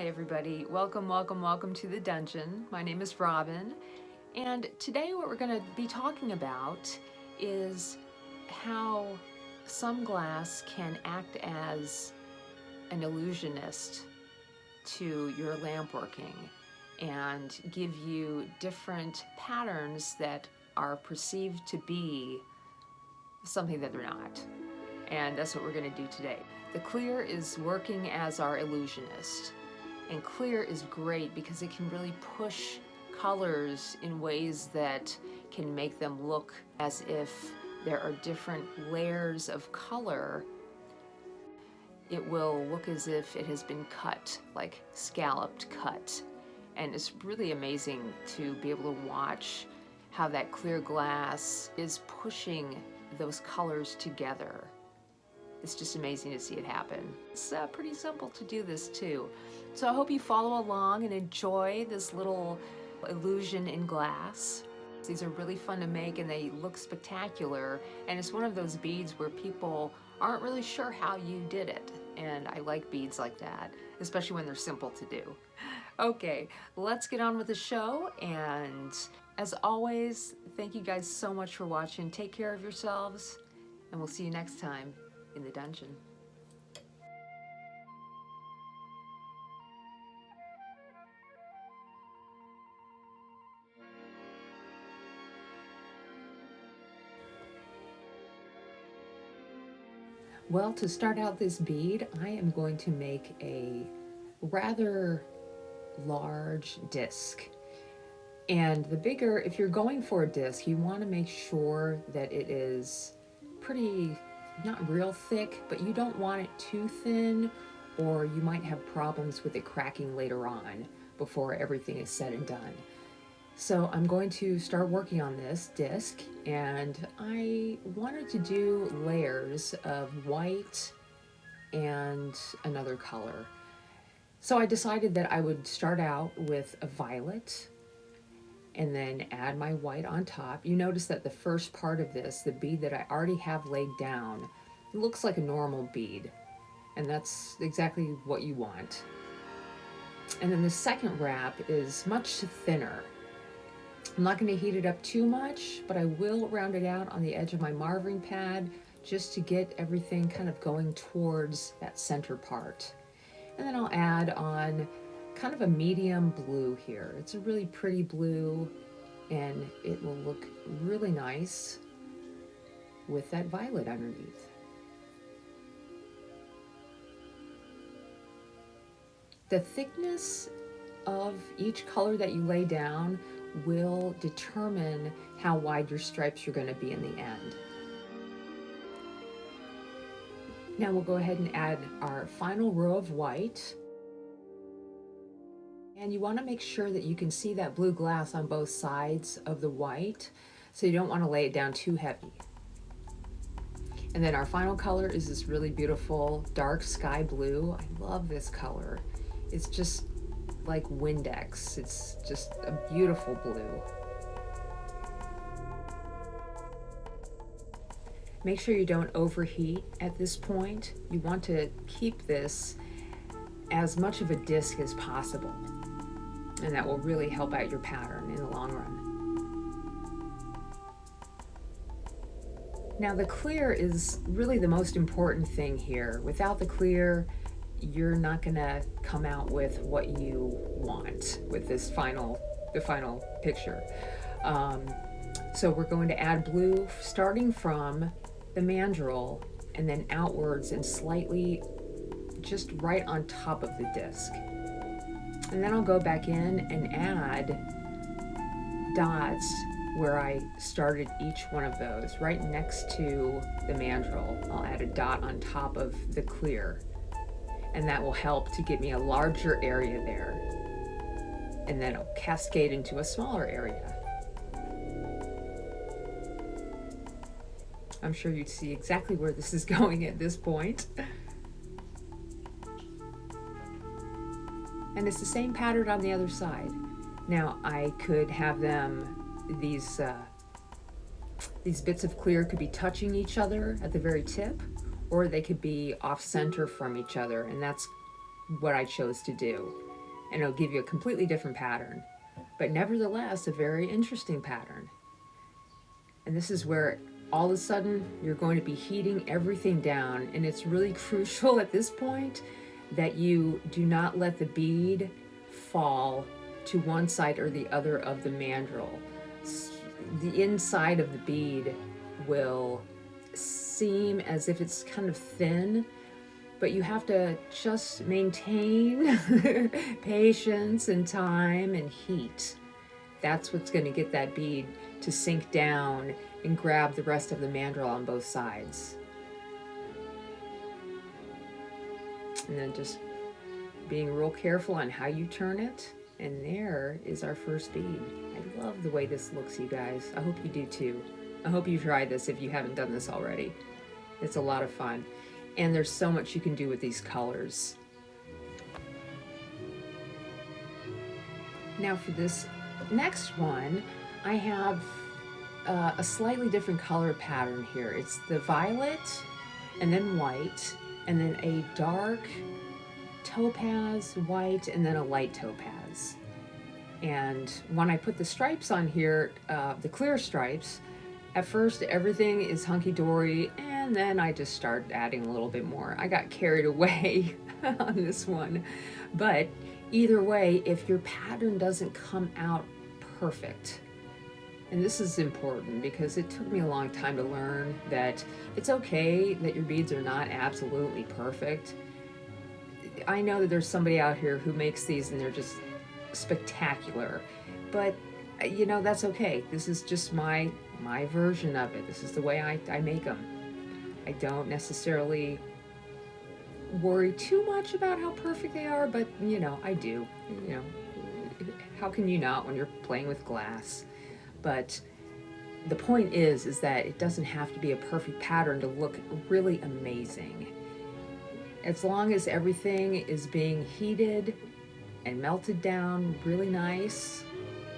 Hi everybody, welcome to the dungeon. My name is Robin, and today what we're going to be talking about is how some glass can act as an illusionist to your lamp working and give you different patterns that are perceived to be something that they're not. And that's what we're going to do today. The clear is working as our illusionist. And clear is great because it can really push colors in ways that can make them look as if there are different layers of color. It will look as if it has been cut, like scalloped cut. And it's really amazing to be able to watch how that clear glass is pushing those colors together. It's just amazing to see it happen. It's pretty simple to do this too. So I hope you follow along and enjoy this little illusion in glass. These are really fun to make and they look spectacular. And it's one of those beads where people aren't really sure how you did it. And I like beads like that, especially when they're simple to do. Okay, let's get on with the show. And as always, thank you guys so much for watching. Take care of yourselves and we'll see you next time in the dungeon. Well, to start out this bead, I am going to make a rather large disc. And the bigger, if you're going for a disc, you want to make sure that it is pretty, not real thick, but you don't want it too thin, or you might have problems with it cracking later on before everything is said and done. So I'm going to start working on this disc, and I wanted to do layers of white and another color. So I decided that I would start out with a violet and then add my white on top. You notice that the first part of this, the bead that I already have laid down, it looks like a normal bead, and that's exactly what you want. And then the second wrap is much thinner. I'm not going to heat it up too much, but I will round it out on the edge of my marving pad just to get everything kind of going towards that center part. And then I'll add on kind of a medium blue here. It's a really pretty blue and it will look really nice with that violet underneath. The thickness of each color that you lay down will determine how wide your stripes are going to be in the end. Now we'll go ahead and add our final row of white. And you want to make sure that you can see that blue glass on both sides of the white, so you don't want to lay it down too heavy. And then our final color is this really beautiful dark sky blue. I love this color. It's just like Windex. It's just a beautiful blue. Make sure you don't overheat at this point. You want to keep this as much of a disc as possible, and that will really help out your pattern in the long run. Now the clear is really the most important thing here. Without the clear, you're not gonna come out with what you want with this the final picture. So we're going to add blue starting from the mandrel and then outwards and slightly just right on top of the disc. And then I'll go back in and add dots where I started each one of those, right next to the mandrel. I'll add a dot on top of the clear, and that will help to give me a larger area there. And then it'll cascade into a smaller area. I'm sure you'd see exactly where this is going at this point. And it's the same pattern on the other side. Now I could have them, these bits of clear could be touching each other at the very tip, or they could be off center from each other, and that's what I chose to do. and it'll give you a completely different pattern, but nevertheless a very interesting pattern. And this is where all of a sudden you're going to be heating everything down, and it's really crucial at this point that you do not let the bead fall to one side or the other of the mandrel. The inside of the bead will seem as if it's kind of thin, but you have to just maintain patience and time and heat. That's what's going to get that bead to sink down and grab the rest of the mandrel on both sides. And then just being real careful on how you turn it. And there is our first bead. I love the way this looks, you guys. I hope you do too. I hope you try this if you haven't done this already. It's a lot of fun. And there's so much you can do with these colors. Now for this next one, I have a slightly different color pattern here. It's the violet and then white, and then a dark topaz, white, and then a light topaz. And when I put the stripes on here, the clear stripes, at first everything is hunky-dory, and then I just started adding a little bit more. I got carried away on this one. But either way, if your pattern doesn't come out perfect, and this is important because it took me a long time to learn that it's okay that your beads are not absolutely perfect. I know that there's somebody out here who makes these and they're just spectacular, but you know, that's okay. This is just my version of it. This is the way I make them. I don't necessarily worry too much about how perfect they are, but you know, I do. You know, how can you not when you're playing with glass? But the point is that it doesn't have to be a perfect pattern to look really amazing. As long as everything is being heated and melted down really nice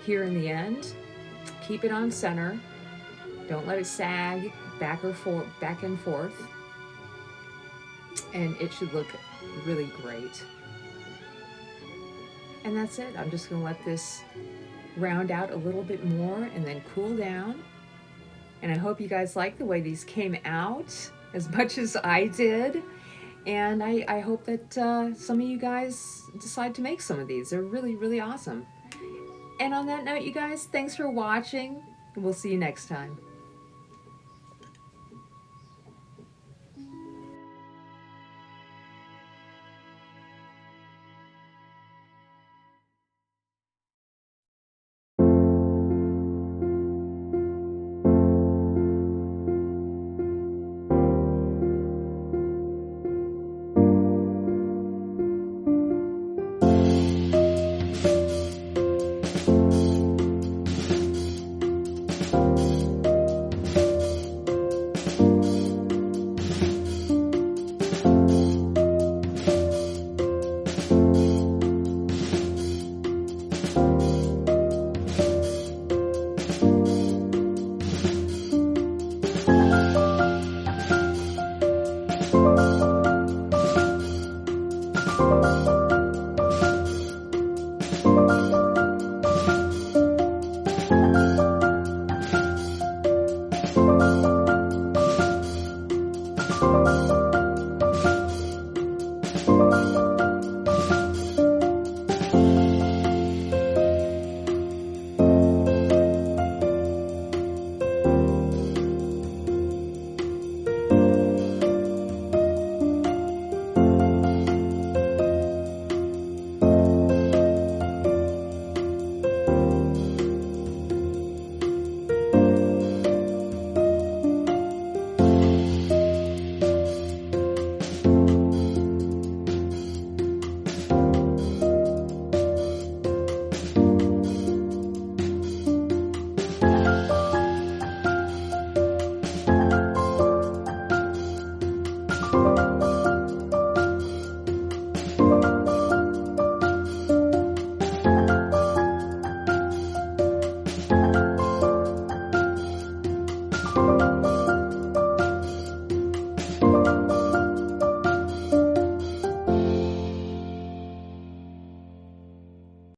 here in the end, keep it on center. Don't let it sag back and forth. And it should look really great. And that's it. I'm just going to let this round out a little bit more and then cool down. And I hope you guys like the way these came out as much as I did. And I hope that some of you guys decide to make some of these. They're really, really awesome. And on that note, you guys, thanks for watching. And we'll see you next time.